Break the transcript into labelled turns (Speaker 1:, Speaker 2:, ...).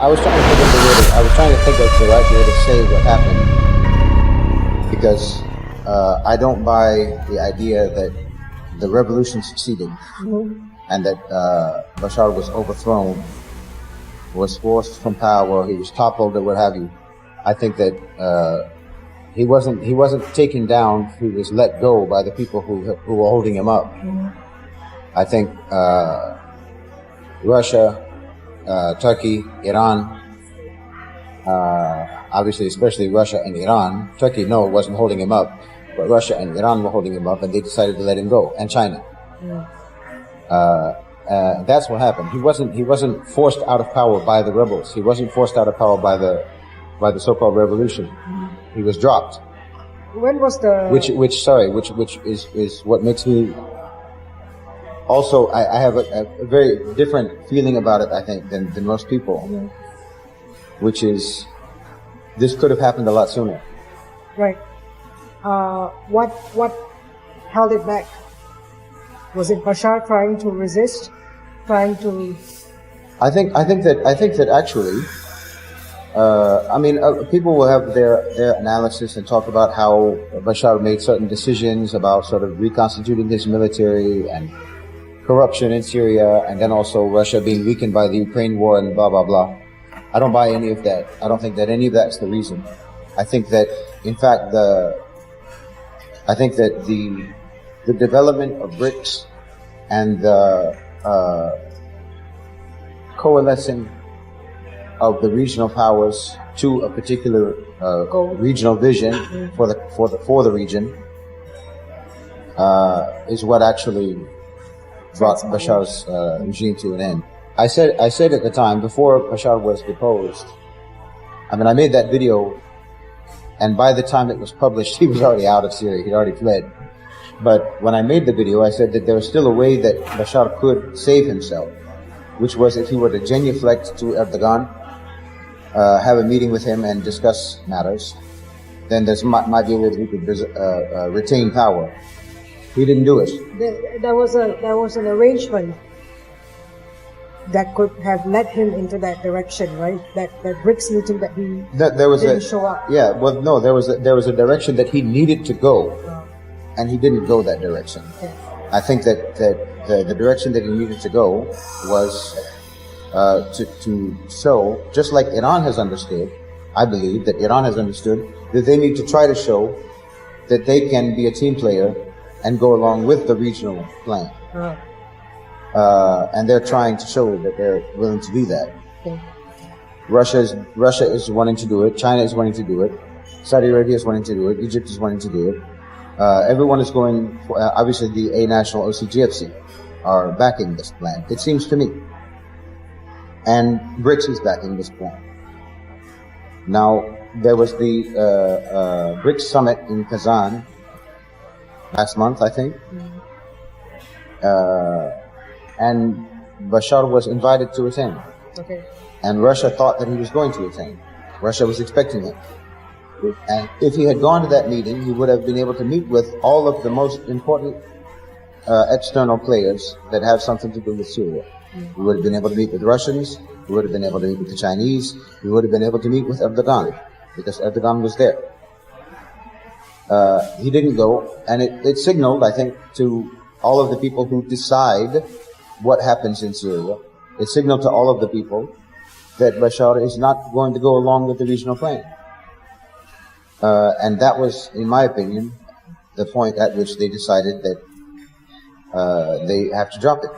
Speaker 1: I was trying to think of the way I was trying to think of the right way to say what happened, because I don't buy the idea that the revolution succeeded and that Bashar was overthrown, was forced from power, he was toppled, or what have you. I think that he wasn't taken down. He was let go by the people who were holding him up. I think Russia, Turkey, Iran, obviously, especially Russia and Iran. Turkey, no, wasn't holding him up, but Russia and Iran were holding him up, and they decided to let him go. And China. That's what happened. He wasn't forced out of power by the rebels. He wasn't forced out of power by the so-called revolution. He was dropped.
Speaker 2: When was the
Speaker 1: which is what makes me also, I have a very different feeling about it, I think, than most people, which is, this could have happened a lot sooner.
Speaker 2: Right. What held it back? Was it Bashar trying to resist, trying to?
Speaker 1: I think that actually, people will have their analysis and talk about how Bashar made certain decisions about sort of reconstituting his military and corruption in Syria, and then also Russia being weakened by the Ukraine war and blah, blah, blah. I don't buy any of that. I don't think that any of that's the reason. I think that, in fact, the development of BRICS and the coalescing of the regional powers to a particular regional vision for the region is what actually brought Bashar's regime to an end. I said at the time, before Bashar was deposed, I made that video, and by the time it was published, he was already out of Syria. He'd already fled. But when I made the video, I said that there was still a way that Bashar could save himself, which was if he were to genuflect to Erdogan, have a meeting with him and discuss matters, then there might be a way that he could retain power. He didn't do it.
Speaker 2: There was an arrangement that could have led him into that direction, right? That BRICS meeting that he didn't show up.
Speaker 1: Yeah, well, no, there was a direction that he needed to go, and he didn't go that direction.
Speaker 2: Okay.
Speaker 1: I think that the direction that he needed to go was to show, just like Iran has understood, I believe that Iran has understood that they need to try to show that they can be a team player and go along with the regional plan. And they're trying to show that they're willing to do that.
Speaker 2: Okay.
Speaker 1: Russia is wanting to do it. China is wanting to do it. Saudi Arabia is wanting to do it. Egypt is wanting to do it. Everyone is going for, obviously the A National OCGFC are backing this plan, it seems to me. And BRICS is backing this plan. Now, there was the BRICS summit in Kazan last month, I think. And Bashar was invited to attend.
Speaker 2: Okay.
Speaker 1: And Russia thought that he was going to attend. Russia was expecting it. And if he had gone to that meeting, he would have been able to meet with all of the most important external players that have something to do with Syria. He would have been able to meet with Russians, he would have been able to meet with the Chinese, he would have been able to meet with Erdogan, because Erdogan was there. He didn't go, and it signaled, I think, to all of the people who decide what happens in Syria, it signaled to all of the people that Bashar is not going to go along with the regional plan. And that was, in my opinion, the point at which they decided that they have to drop it.